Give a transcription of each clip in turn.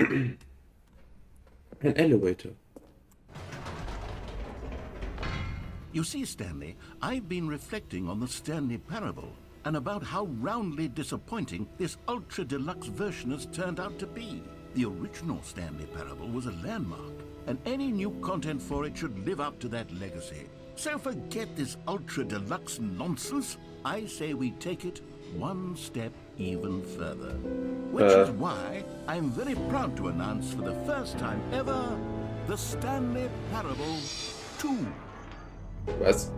An elevator. You see, Stanley, I've been reflecting on the Stanley parable and about how roundly disappointing this ultra deluxe version has turned out to be. The original Stanley parable was a landmark, and any new content for it should live up to that legacy. So forget this ultra deluxe nonsense. I say we take it one step even further. Which is why I'm very proud to announce for the first time ever, the Stanley Parable 2. Was?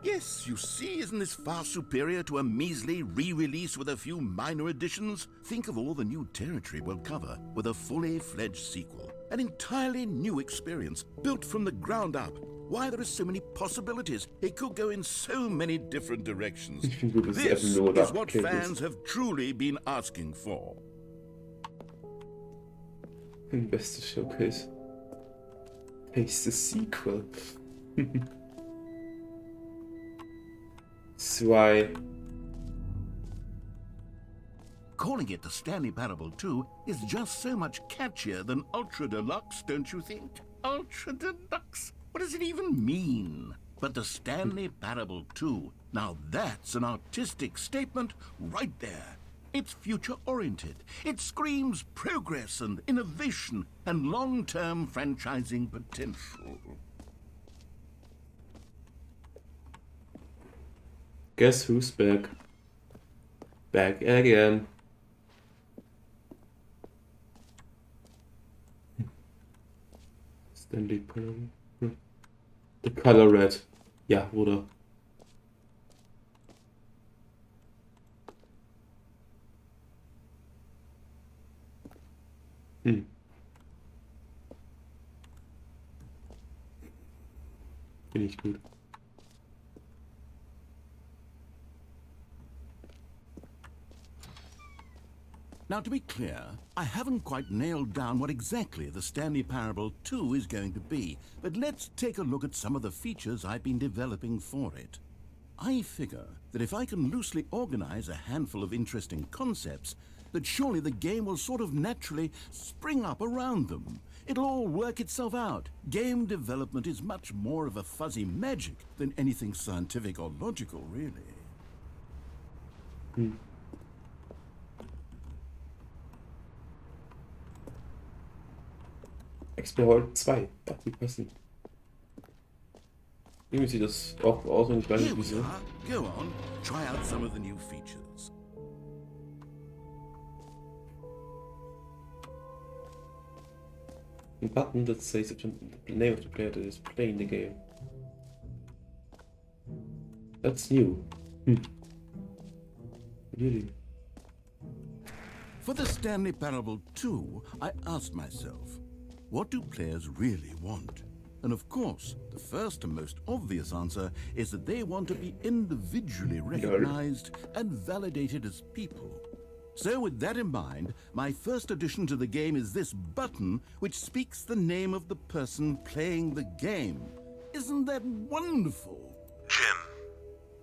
Yes, you see, isn't this far superior to a measly re-release with a few minor additions? Think of all the new territory we'll cover with a fully fledged sequel. An entirely new experience, built from the ground up. Why, there are so many possibilities. It could go in so many different directions. This is what fans have truly been asking for. Beste Showcase. Taste the sequel. 2. Calling it the Stanley Parable 2 is just so much catchier than Ultra Deluxe, don't you think? Ultra Deluxe? What does it even mean? But the Stanley Parable 2, now that's an artistic statement right there. It's future-oriented. It screams progress and innovation and long-term franchising potential. Guess who's back? Back again. Stanley Parable. The color red. Ja, oder? Finde ich gut. Now, to be clear, I haven't quite nailed down what exactly the Stanley Parable 2 is going to be, but let's take a look at some of the features I've been developing for it. I figure that if I can loosely organize a handful of interesting concepts, that surely the game will sort of naturally spring up around them. It'll all work itself out. Game development is much more of a fuzzy magic than anything scientific or logical, really. Explorer 2. Ach, die passen. Irgendwie sieht das auch aus und ich weiß nicht wieso. Go on, try out some of the new features. A button that says the name of the player that is playing the game. That's new. Really? For the Stanley Parable 2, I asked myself, what do players really want? And of course, the first and most obvious answer is that they want to be individually recognized and validated as people. So with that in mind, my first addition to the game is this button which speaks the name of the person playing the game. Isn't that wonderful? Jim.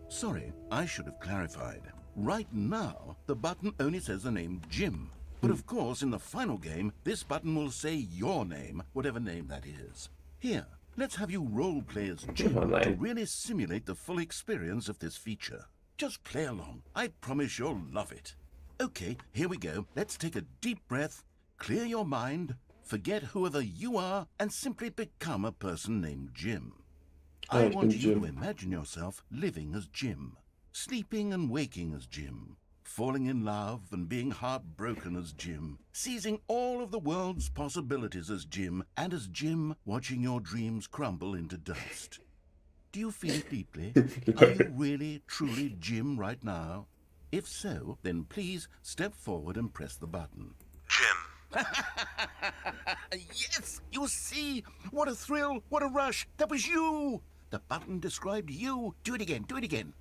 Sorry, I should have clarified. Right now, the button only says the name Jim. But of course, in the final game, this button will say your name, whatever name that is. Here, let's have you role-play as Jim to really simulate the full experience of this feature. Just play along. I promise you'll love it. Okay, here we go. Let's take a deep breath, clear your mind, forget whoever you are, and simply become a person named Jim. I want you to imagine yourself living as Jim, sleeping and waking as Jim, falling in love and being heartbroken as Jim, seizing all of the world's possibilities as Jim, and as Jim watching your dreams crumble into dust. Do you feel it deeply? Are you really, truly Jim right now? If so, then please step forward and press the button. Jim. Yes, you see? What a thrill, what a rush. That was you. The button described you. Do it again, do it again.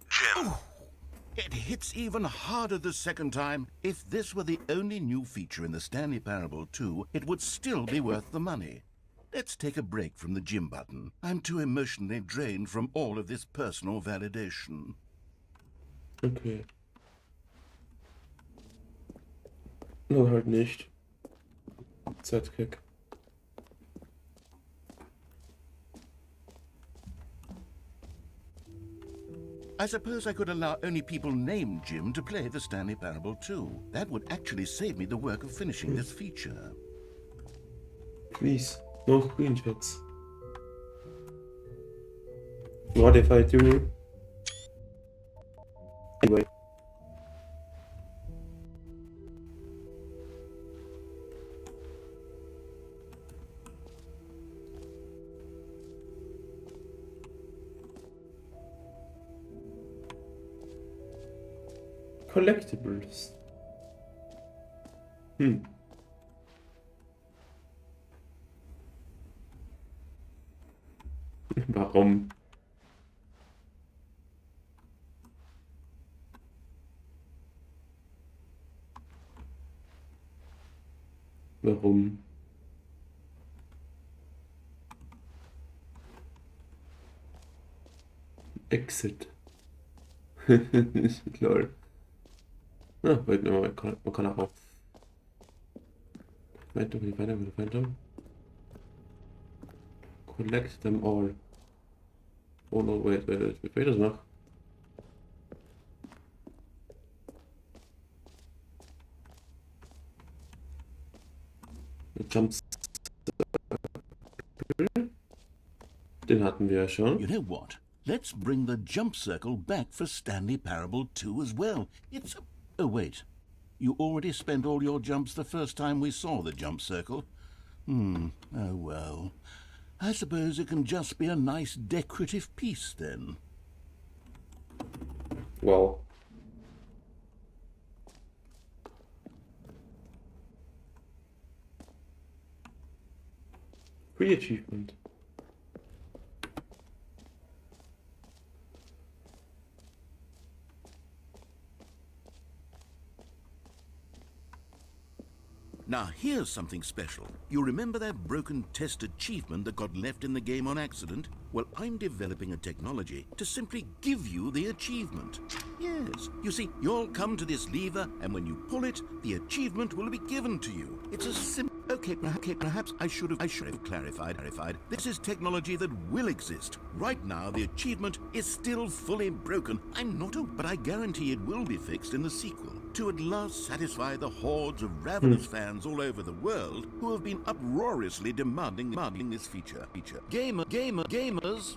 Jim. Oh, it hits even harder the second time. If this were the only new feature in the Stanley Parable 2, it would still be worth the money. Let's take a break from the Jim button. I'm too emotionally drained from all of this personal validation. Okay. Nur halt nicht. Z-Kick. I suppose I could allow only people named Jim to play the Stanley Parable 2. That would actually save me the work of finishing this feature. Please, no screenshots. What if I do? Anyway. Collectibles. Warum? Warum? Exit. Lol. Ah, wait, no, man kann auch. Weiter. Collect them all. Oh no, wait, wie geht das noch? Jump Circle. Den hatten wir ja schon. You know what? Let's bring the jump circle back for Stanley Parable 2 as well. It's a... Oh, wait. You already spent all your jumps the first time we saw the jump circle. Oh, well. I suppose it can just be a nice decorative piece, then. Wow. Free achievement. Now, here's something special. You remember that broken test achievement that got left in the game on accident? Well, I'm developing a technology to simply give you the achievement. Yes, you see, you'll come to this lever, and when you pull it, the achievement will be given to you. It's a simple... Okay, perhaps I should have clarified. This is technology that will exist. Right now, the achievement is still fully broken. I'm not a... But I guarantee it will be fixed in the sequel, to at last satisfy the hordes of ravenous fans all over the world who have been uproariously demanding this feature. Gamers,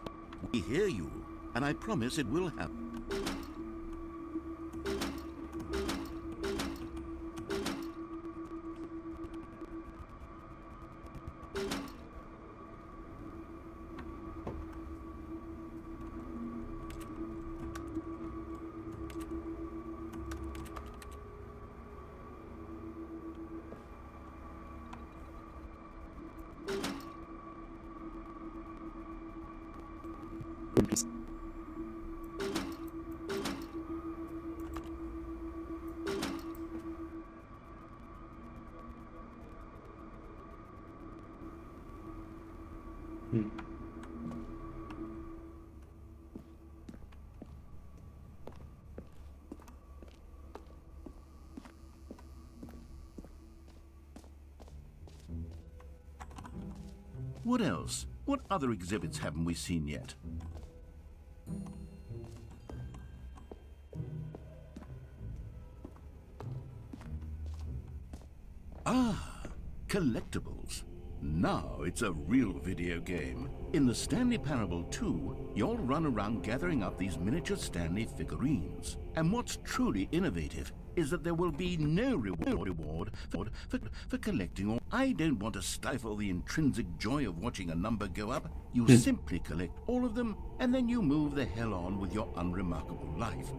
we hear you, and I promise it will happen. What else? What other exhibits haven't we seen yet? Ah, collectibles. Now it's a real video game. In the Stanley Parable 2, you'll run around gathering up these miniature Stanley figurines. And what's truly innovative is that there will be no reward for collecting all. I don't want to stifle the intrinsic joy of watching a number go up. You simply collect all of them, and then you move the hell on with your unremarkable life.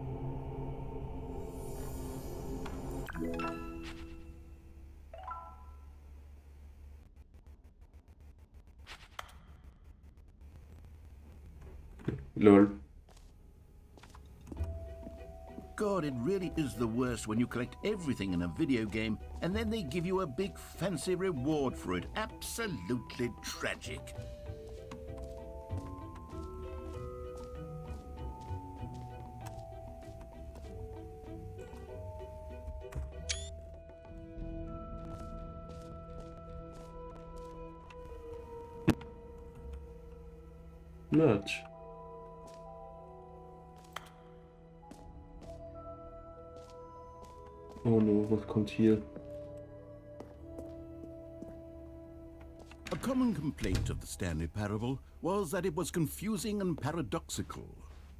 Lol. God, it really is the worst when you collect everything in a video game and then they give you a big fancy reward for it. Absolutely tragic. Merge. Oh no, was kommt hier? A common complaint of the Stanley parable was that it was confusing and paradoxical,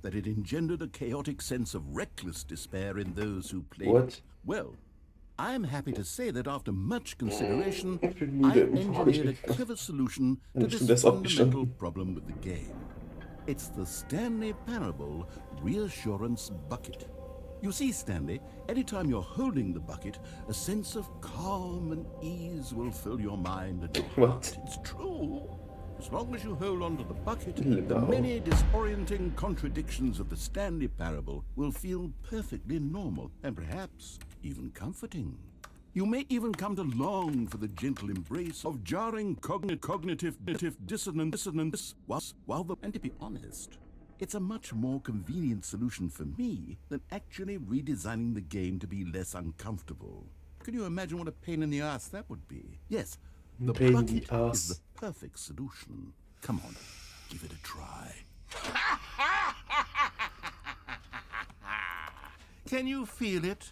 that it engendered a chaotic sense of reckless despair in those who played What? it. Well, I'm happy to say that after much consideration, Ich bin I müde. engineered a clever solution to Dann ist schon this das fundamental abgestanden. problem with the game. It's the Stanley Parable Reassurance Bucket. You see, Stanley, anytime you're holding the bucket, a sense of calm and ease will fill your mind and your heart. What? It's true. As long as you hold on to the bucket, the Genau. many disorienting contradictions of the Stanley Parable will feel perfectly normal and perhaps even comforting. You may even come to long for the gentle embrace of jarring cognitive dissonance, and to be honest, it's a much more convenient solution for me than actually redesigning the game to be less uncomfortable. Can you imagine what a pain in the ass that would be? Yes, the Pain in the bucket ass. is the perfect solution. Come on, give it a try. Can you feel it?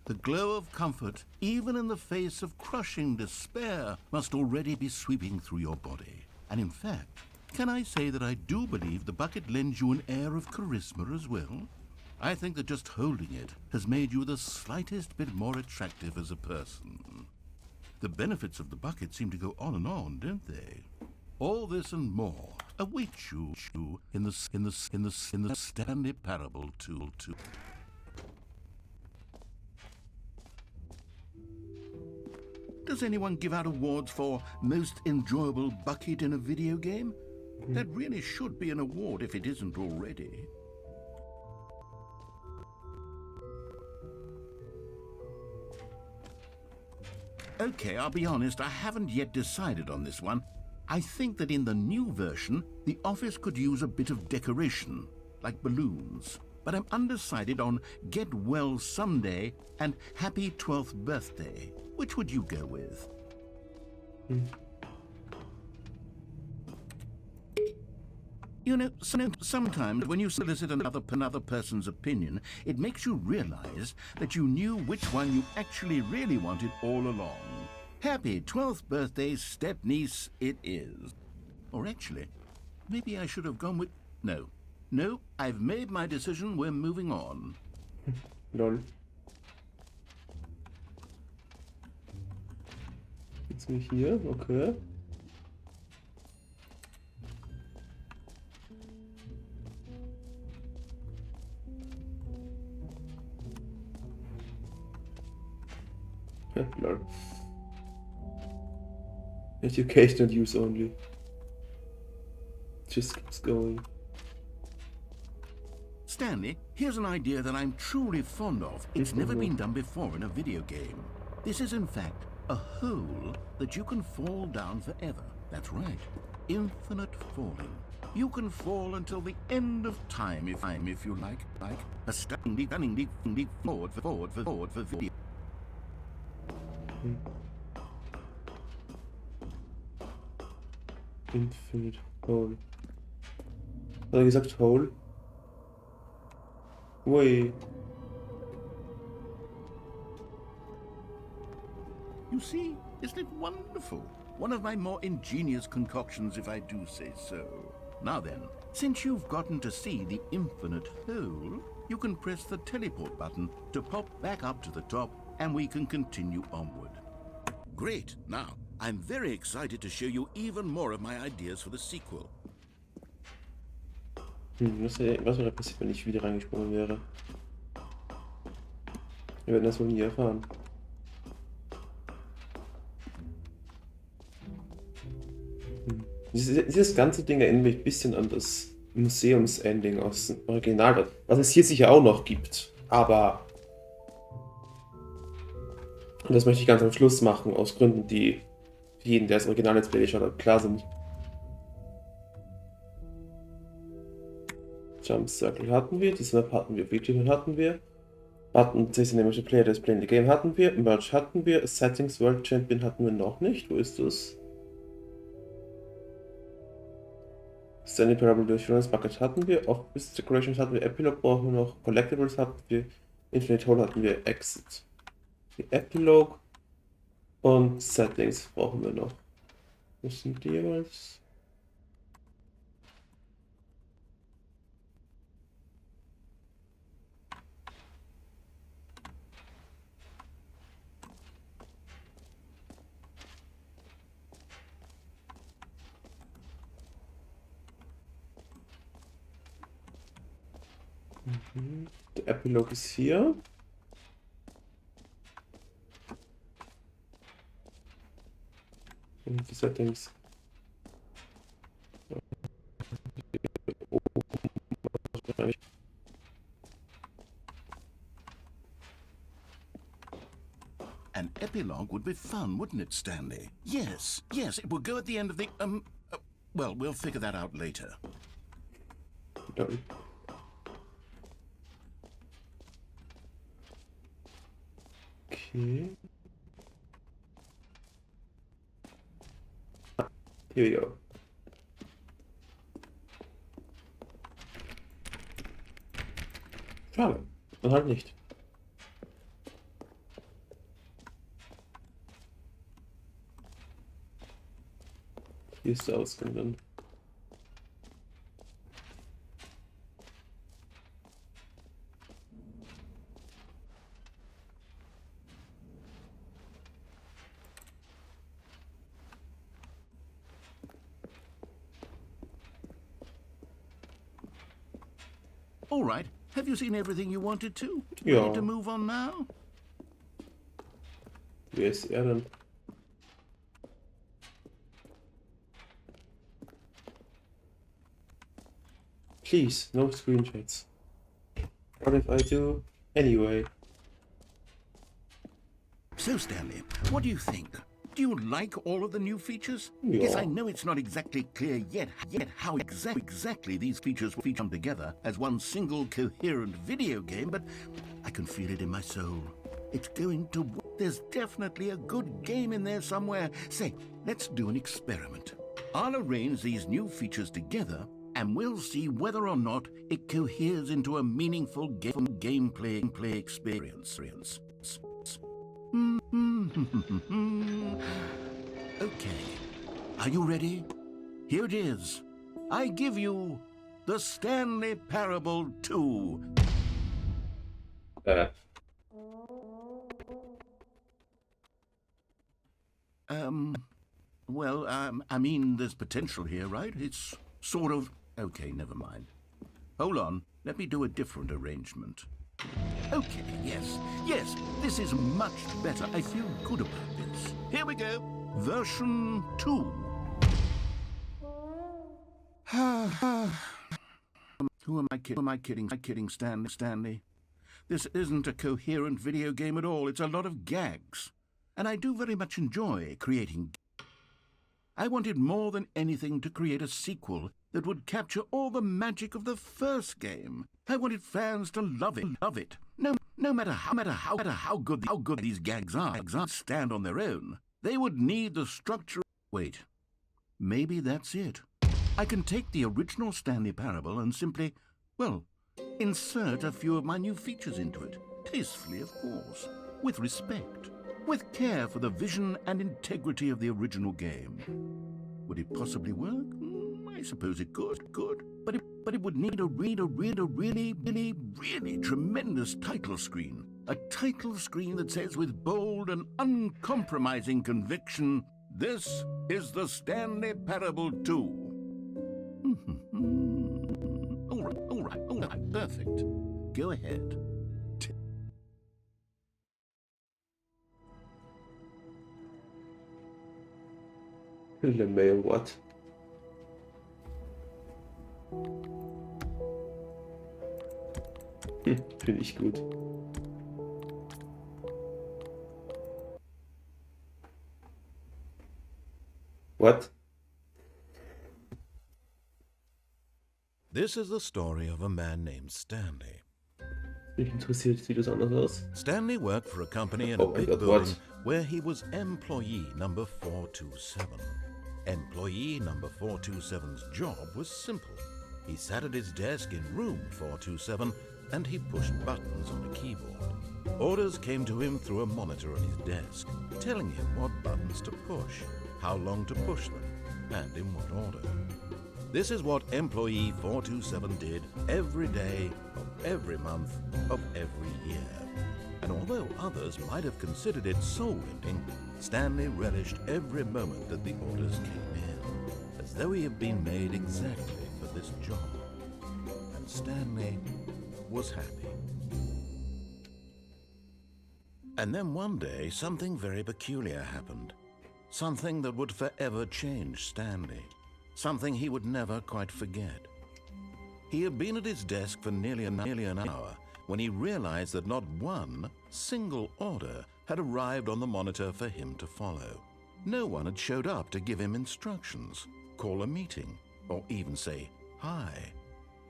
The glow of comfort, even in the face of crushing despair, must already be sweeping through your body. And in fact, can I say that I do believe the bucket lends you an air of charisma as well? I think that just holding it has made you the slightest bit more attractive as a person. The benefits of the bucket seem to go on, don't they? All this and more await you in the Stanley Parable too. Does anyone give out awards for most enjoyable bucket in a video game? That really should be an award if it isn't already. Okay, I'll be honest, I haven't yet decided on this one. I think that in the new version, the office could use a bit of decoration, like balloons. But I'm undecided on Get Well Someday and Happy 12th Birthday. Which would you go with? You know, sometimes when you solicit another person's opinion, it makes you realize that you knew which one you actually really wanted all along. Happy 12th birthday, step-niece, it is. Or actually, maybe I should have gone with... No, I've made my decision, we're moving on. Lol. Jetzt bin ich hier, okay. Lol. Education and use only. Just keeps going. Stanley, here's an idea that I'm truly fond of. It's never been done before in a video game. This is in fact a hole that you can fall down forever. That's right. Infinite falling. You can fall until the end of time if you like a stunning forward for video. Infinite Hole. Hat er gesagt Hole? Ui. You see, isn't it wonderful? One of my more ingenious concoctions, if I do say so. Now then, since you've gotten to see the infinite hole, you can press the teleport button to pop back up to the top, and we can continue onward. Great. Now, I'm very excited to show you even more of my ideas for the sequel. Was wäre passiert, wenn ich wieder reingesprungen wäre? Wir werden das wohl nie erfahren. Dieses ganze Ding erinnert mich ein bisschen an das Museumsending aus dem Original, was es hier sicher auch noch gibt. Aber und das möchte ich ganz am Schluss machen, aus Gründen, die für jeden, der das Original Let's Play geschaut hat, klar sind. Jump Circle hatten wir, diese Map hatten wir, Video hatten wir. Button Says Animation Player That's Playing the Game hatten wir, Merge hatten wir, Settings World Champion hatten wir noch nicht. Wo ist das? Stanley Parable Durchführungs Bucket hatten wir, Office Decorations hatten wir, Epilogue brauchen wir noch, Collectibles hatten wir, Infinite Hole hatten wir, Exit. Die Epilogue und Settings brauchen wir noch. Was sind die jeweils? Der Epilogue ist hier. Und die Settings. An epilogue would be fun, wouldn't it, Stanley? Yes, yes, it would go at the end of the, well, we'll figure that out later. Done. Okay. Here we go. Schade. Und halt nicht. Hier ist der Ausgang dann. All right, have you seen everything you wanted to? Ja. Ready to move on now? Wer ist er denn? Please, no screenshots. What if I do anyway? So, Stanley, what do you think? Do you like all of the new features? Yeah. Yes, I know it's not exactly clear yet how exactly these features will come together as one single coherent video game, but I can feel it in my soul. It's going to work. There's definitely a good game in there somewhere. Say, let's do an experiment. I'll arrange these new features together, and we'll see whether or not it coheres into a meaningful gameplay experience. Okay, are you ready? Here it is. I give you the Stanley Parable 2. Well, I mean, there's potential here, right? It's sort of... Okay, never mind. Hold on, let me do a different arrangement. Okay, yes, this is much better. I feel good about this. Here we go. Version 2. Who am I kidding, Stanley? This isn't a coherent video game at all. It's a lot of gags. And I do very much enjoy creating. I wanted more than anything to create a sequel that would capture all the magic of the first game. I wanted fans to love it. No matter how good these gags are, stand on their own. They would need the structure. Wait, maybe that's it. I can take the original Stanley Parable and simply, well, insert a few of my new features into it. Tastefully, of course. With respect. With care for the vision and integrity of the original game. Would it possibly work? I suppose it could. But it would need a really tremendous title screen. A title screen that says with bold and uncompromising conviction, "This is the Stanley Parable 2." All right, perfect. Go ahead. LeMail, what? Finde ich gut. What? This is the story of a man named Stanley. Mich interessiert, sieht das anders aus? Stanley worked for a company in a Oh my big God, building what? where he was employee number 427. Employee number 427's job was simple. He sat at his desk in room 427 and he pushed buttons on a keyboard. Orders came to him through a monitor on his desk, telling him what buttons to push, how long to push them, and in what order. This is what employee 427 did every day of every month of every year. And although others might have considered it soul-rending, Stanley relished every moment that the orders came in, as though he had been made exactly for this job. And Stanley was happy. And then one day, something very peculiar happened. Something that would forever change Stanley. Something he would never quite forget. He had been at his desk for nearly an hour when he realized that not one single order had arrived on the monitor for him to follow. No one had showed up to give him instructions, call a meeting, or even say hi.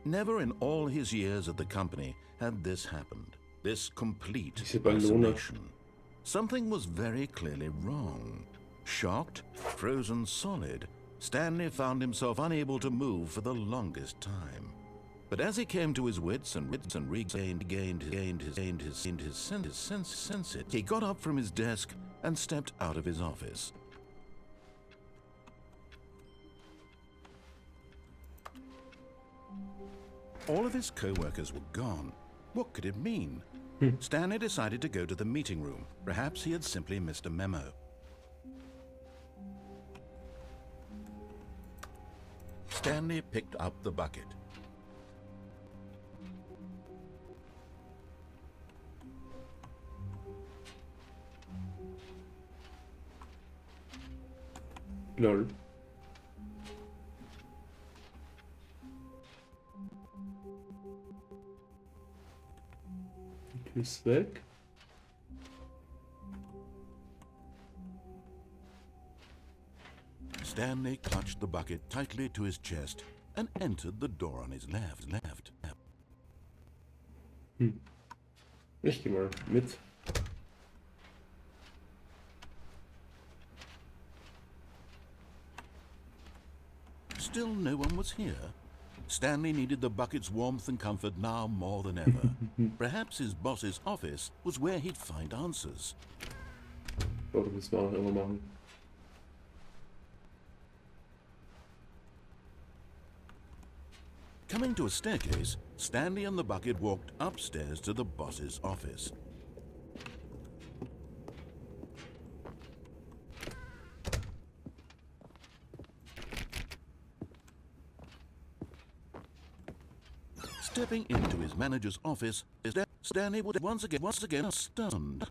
Never in all his years at the company had this happened. This complete isolation. Something was very clearly wrong. Shocked, frozen solid, Stanley found himself unable to move for the longest time. But as he came to his wits and regained his senses, he got up from his desk and stepped out of his office. All of his co-workers were gone. What could it mean? Stanley decided to go to the meeting room. Perhaps he had simply missed a memo. Stanley picked up the bucket. Lol. Ist weg. Stanley clutched the bucket tightly to his chest and entered the door on his left. Ich geh mal mit. Still no one was here. Stanley needed the bucket's warmth and comfort now more than ever. Perhaps his boss's office was where he'd find answers. Oder müssen wir auch immer machen. Coming to a staircase, Stanley and the bucket walked upstairs to the boss's office. Stepping into his manager's office, Stanley was once again stunned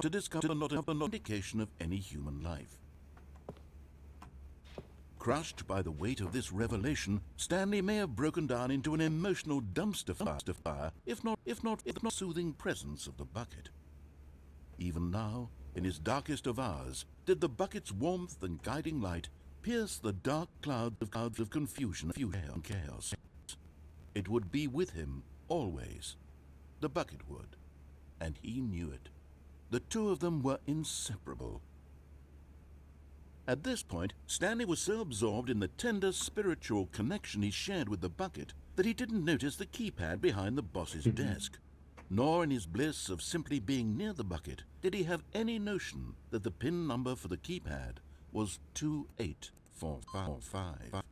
to discover not an indication of any human life. Crushed by the weight of this revelation, Stanley may have broken down into an emotional dumpster fire, if not soothing presence of the bucket. Even now, in his darkest of hours, did the bucket's warmth and guiding light pierce the dark clouds of confusion and chaos. It would be with him always. The bucket would, and he knew it. The two of them were inseparable. At this point, Stanley was so absorbed in the tender spiritual connection he shared with the bucket that he didn't notice the keypad behind the boss's desk. Nor in his bliss of simply being near the bucket did he have any notion that the PIN number for the keypad was 28455.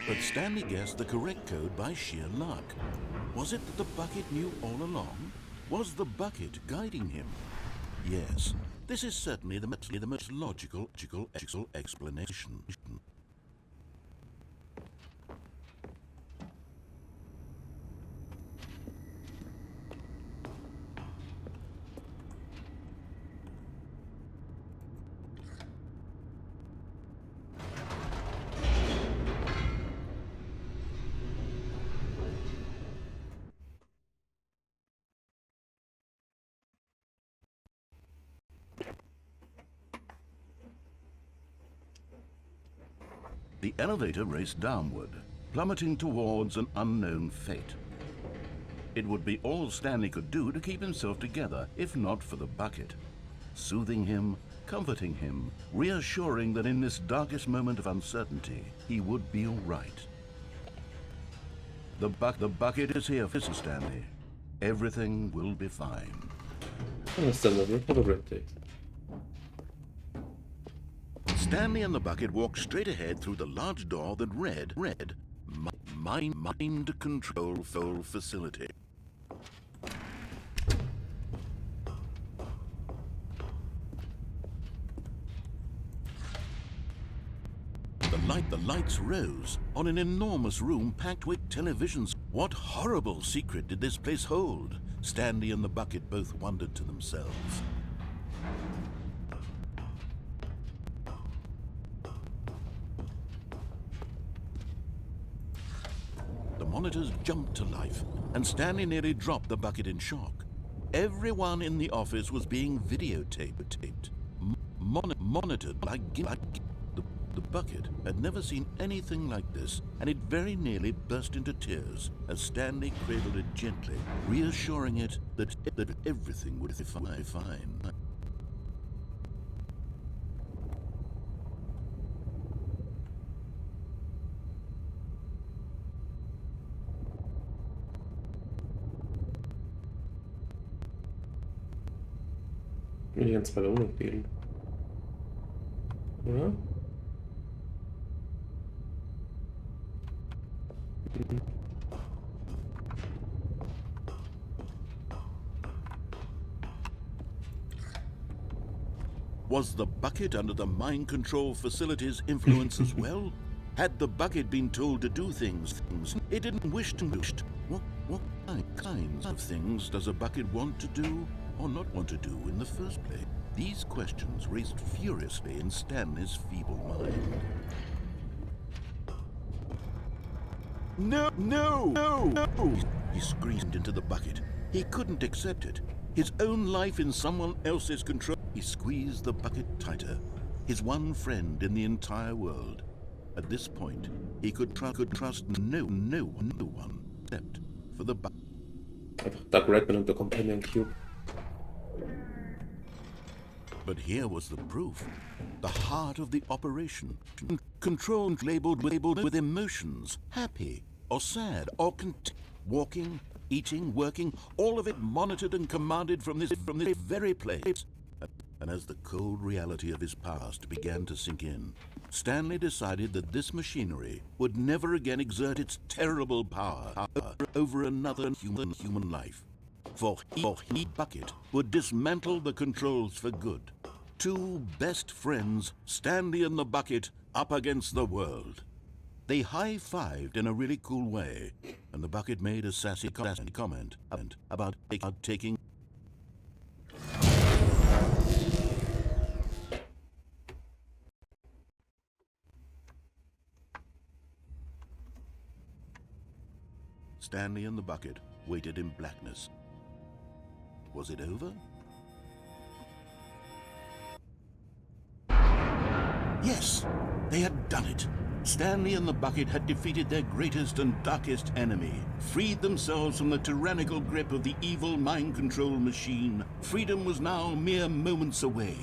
But Stanley guessed the correct code by sheer luck. Was it that the bucket knew all along? Was the bucket guiding him? Yes, this is certainly the most logical explanation. The elevator raced downward, plummeting towards an unknown fate. It would be all Stanley could do to keep himself together, if not for the bucket. soothing him, comforting him, reassuring that in this darkest moment of uncertainty, he would be all right. The bucket is here, Mr. Stanley. Everything will be fine. Understandable. Have a great day. Stanley and the bucket walked straight ahead through the large door that read, Mind Control Facility. The lights rose on an enormous room packed with televisions. What horrible secret did this place hold? Stanley and the bucket both wondered to themselves. The monitors jumped to life, and Stanley nearly dropped the bucket in shock. Everyone in the office was being videotaped, monitored like the bucket had never seen anything like this, and it very nearly burst into tears as Stanley cradled it gently, reassuring it that everything would be fine. Mir die ganze Ballone fehlen. Oder? Was the bucket under the mind control facility's influence as well? Had the bucket been told to do things it didn't wish to? What kinds of things does a bucket want to do or not want to do in the first place? These questions raced furiously in Stanley's feeble mind. No! He screamed into the bucket. He couldn't accept it. His own life in someone else's control. He squeezed the bucket tighter. His one friend in the entire world. At this point, he could trust no one except for the bucket. Einfach Doug Redman und der Companion Cube. But here was the proof. The heart of the operation. Control labeled with emotions. Happy or sad or walking, eating, working, all of it monitored and commanded from this very place. And as the cold reality of his past began to sink in, Stanley decided that this machinery would never again exert its terrible power over another human life. For he bucket would dismantle the controls for good. Two best friends, Stanley and the bucket, up against the world. They high-fived in a really cool way, and the bucket made a sassy comment about taking. Stanley and the bucket waited in blackness. Was it over? Yes, they had done it. Stanley and the bucket had defeated their greatest and darkest enemy, freed themselves from the tyrannical grip of the evil mind control machine. Freedom was now mere moments away.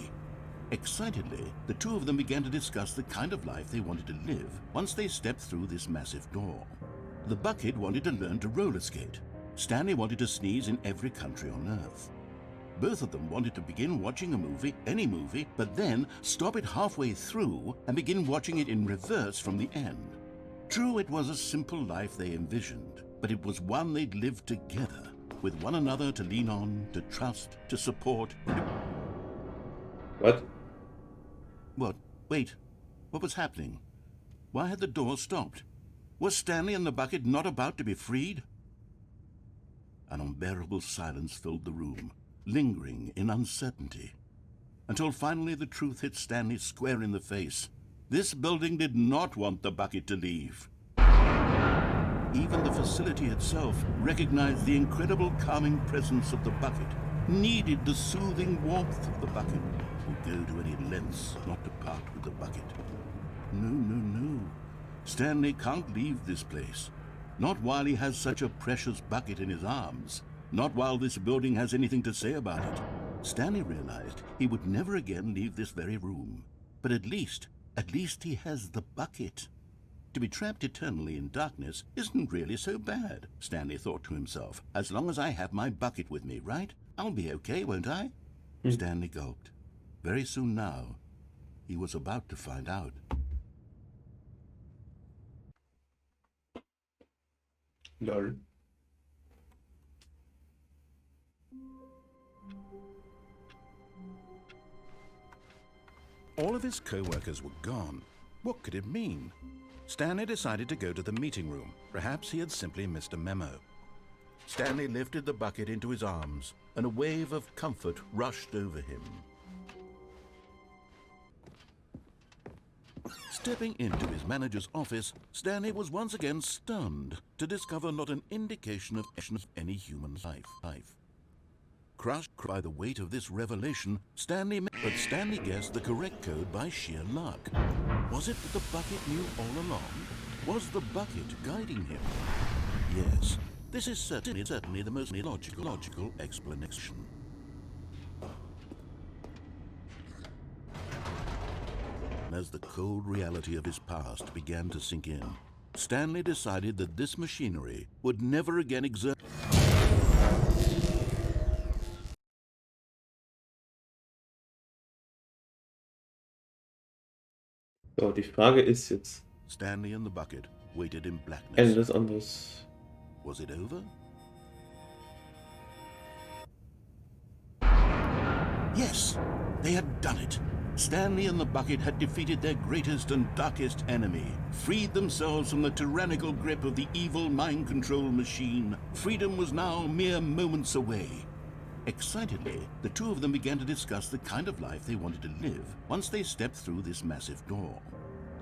Excitedly, the two of them began to discuss the kind of life they wanted to live once they stepped through this massive door. The bucket wanted to learn to roller skate. Stanley wanted to sneeze in every country on Earth. Both of them wanted to begin watching a movie, any movie, but then stop it halfway through and begin watching it in reverse from the end. True, it was a simple life they envisioned, but it was one they'd lived together, with one another to lean on, to trust, to support. What? What? Wait. What was happening? Why had the door stopped? Was Stanley and the bucket not about to be freed? An unbearable silence filled the room, lingering in uncertainty, until finally the truth hit Stanley square in the face. This building did not want the bucket to leave. Even the facility itself recognized the incredible calming presence of the bucket, needed the soothing warmth of the bucket, would go to any lengths not to part with the bucket. No. Stanley can't leave this place. Not while he has such a precious bucket in his arms. Not while this building has anything to say about it. Stanley realized he would never again leave this very room. But at least he has the bucket. To be trapped eternally in darkness isn't really so bad, Stanley thought to himself. As long as I have my bucket with me, right? I'll be okay, won't I? Stanley gulped. Very soon now, he was about to find out. Lol. All of his co-workers were gone. What could it mean? Stanley decided to go to the meeting room. Perhaps he had simply missed a memo. Stanley lifted the bucket into his arms, and a wave of comfort rushed over him. Stepping into his manager's office, Stanley was once again stunned to discover not an indication of any human life. Crushed by the weight of this revelation, Stanley guessed the correct code by sheer luck. Was it that the bucket knew all along? Was the bucket guiding him? Yes, this is certainly the most logical explanation. As the cold reality of his past began to sink in, Stanley decided that this machinery would never again exert. So, die Frage ist jetzt, Stanley and the bucket waited in blackness. Ende des Anderes. Was it over? Yes, they had done it. Stanley and the bucket had defeated their greatest and darkest enemy, freed themselves from the tyrannical grip of the evil mind control machine. Freedom was now mere moments away. Excitedly, the two of them began to discuss the kind of life they wanted to live once they stepped through this massive door.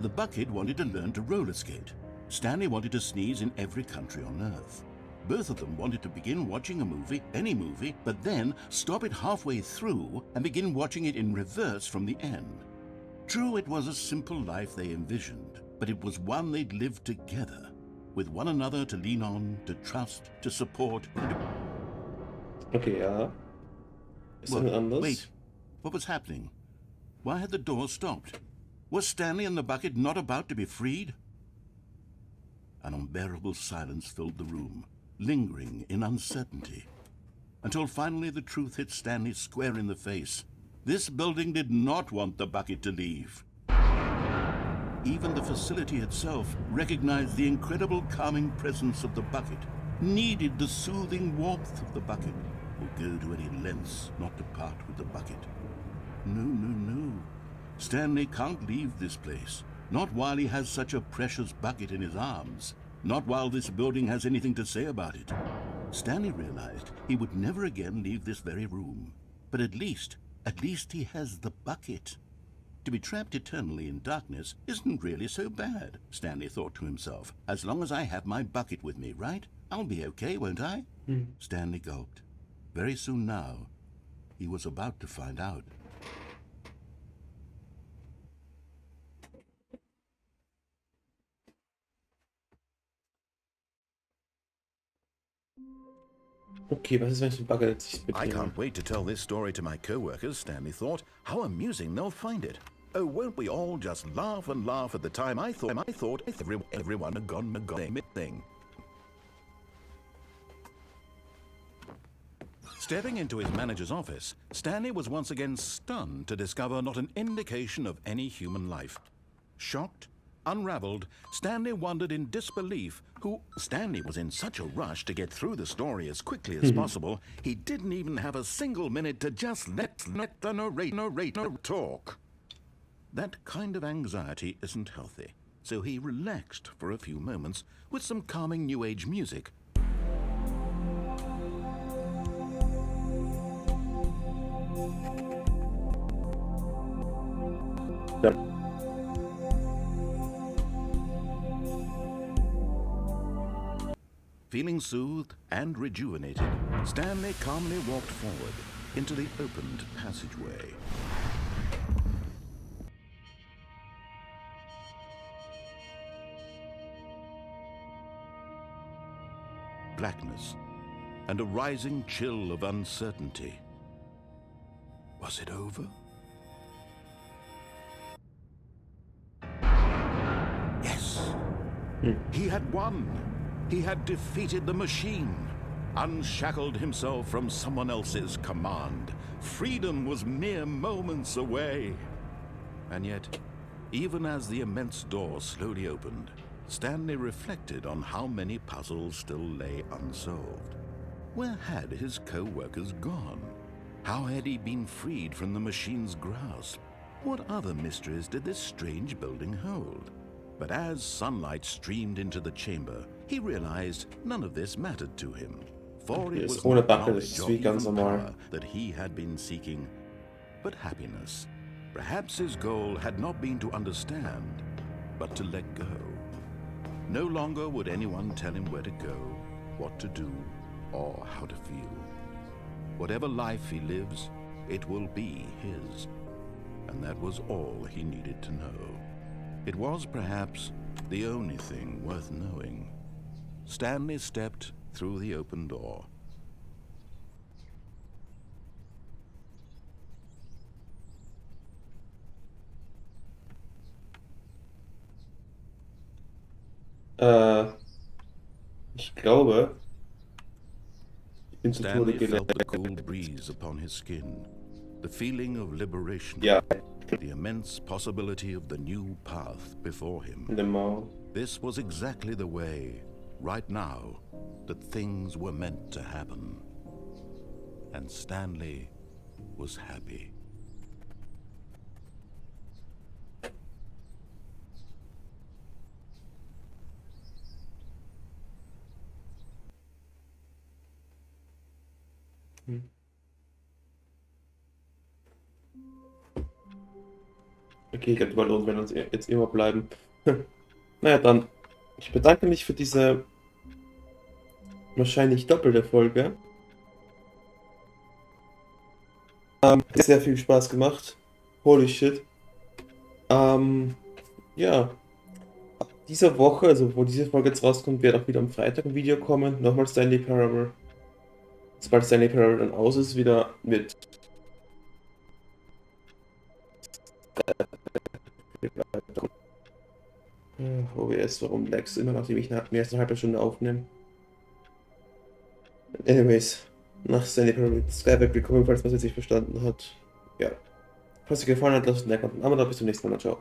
The bucket wanted to learn to roller skate. Stanley wanted to sneeze in every country on Earth. Both of them wanted to begin watching a movie, any movie, but then stop it halfway through and begin watching it in reverse from the end. True, it was a simple life they envisioned, but it was one they'd lived together, with one another to lean on, to trust, to support. Okay, ja. Ist das anders? Wait, what was happening? Why had the door stopped? Was Stanley and the bucket not about to be freed? An unbearable silence filled the room, lingering in uncertainty, until finally the truth hit Stanley square in the face. This building did not want the bucket to leave. Even the facility itself recognized the incredible calming presence of the bucket, needed the soothing warmth of the bucket, would go to any lengths not to part with the bucket. No. Stanley can't leave this place, not while he has such a precious bucket in his arms. Not while this building has anything to say about it. Stanley realized he would never again leave this very room. But at least he has the bucket. To be trapped eternally in darkness isn't really so bad, Stanley thought to himself. As long as I have my bucket with me, right? I'll be okay, won't I? Stanley gulped. Very soon now, he was about to find out. Okay, was ist, wenn ich den Bagger jetzt nicht I mitnehme? can't wait to tell this story to my co-workers, Stanley thought. How amusing they'll find it. Oh, won't we all just laugh and laugh at the time I thought everyone had gone thing. Stepping into his manager's office, Stanley was once again stunned to discover not an indication of any human life. Shocked, unraveled, Stanley wondered in disbelief who... Stanley was in such a rush to get through the story as quickly as possible, he didn't even have a single minute to just let the narrator talk. That kind of anxiety isn't healthy, so he relaxed for a few moments with some calming New Age music. Ja. Feeling soothed and rejuvenated, Stanley calmly walked forward into the opened passageway. Blackness and a rising chill of uncertainty. Was it over? Yes. He had won. He had defeated the machine, unshackled himself from someone else's command. Freedom was mere moments away. And yet, even as the immense door slowly opened, Stanley reflected on how many puzzles still lay unsolved. Where had his co-workers gone? How had he been freed from the machine's grasp? What other mysteries did this strange building hold? But as sunlight streamed into the chamber, he realized none of this mattered to him. For it was not knowledge or even power that he had been seeking, but happiness. Perhaps his goal had not been to understand, but to let go. No longer would anyone tell him where to go, what to do, or how to feel. Whatever life he lives, it will be his. And that was all he needed to know. It was perhaps the only thing worth knowing. Stanley stepped through the open door. Ich glaube, ich bin zu Tode Stanley felt the gelernt. cool breeze upon his skin, the feeling of liberation, Ja, the immense possibility of the new path before him. in dem Maul. This was exactly the way, right now, that things were meant to happen. And Stanley was happy. Okay, ich glaube, die Ballonen werden uns jetzt immer bleiben. Naja, dann. Ich bedanke mich für diese wahrscheinlich doppelte Folge. Hat sehr viel Spaß gemacht. Holy shit. Ja. Ab dieser Woche, also wo diese Folge jetzt rauskommt, wird auch wieder am Freitag ein Video kommen. Nochmal Stanley Parable. Sobald Stanley Parable dann aus ist, wieder mit OBS, warum lagst du immer, nachdem ich mehr als eine halbe Stunde aufnehme? Anyways, nach Stanley Parable Skyway willkommen, falls man es jetzt nicht verstanden hat. Ja. Falls es dir gefallen hat, lasst ein Like und ein Abo da. Bis zum nächsten Mal. Ciao.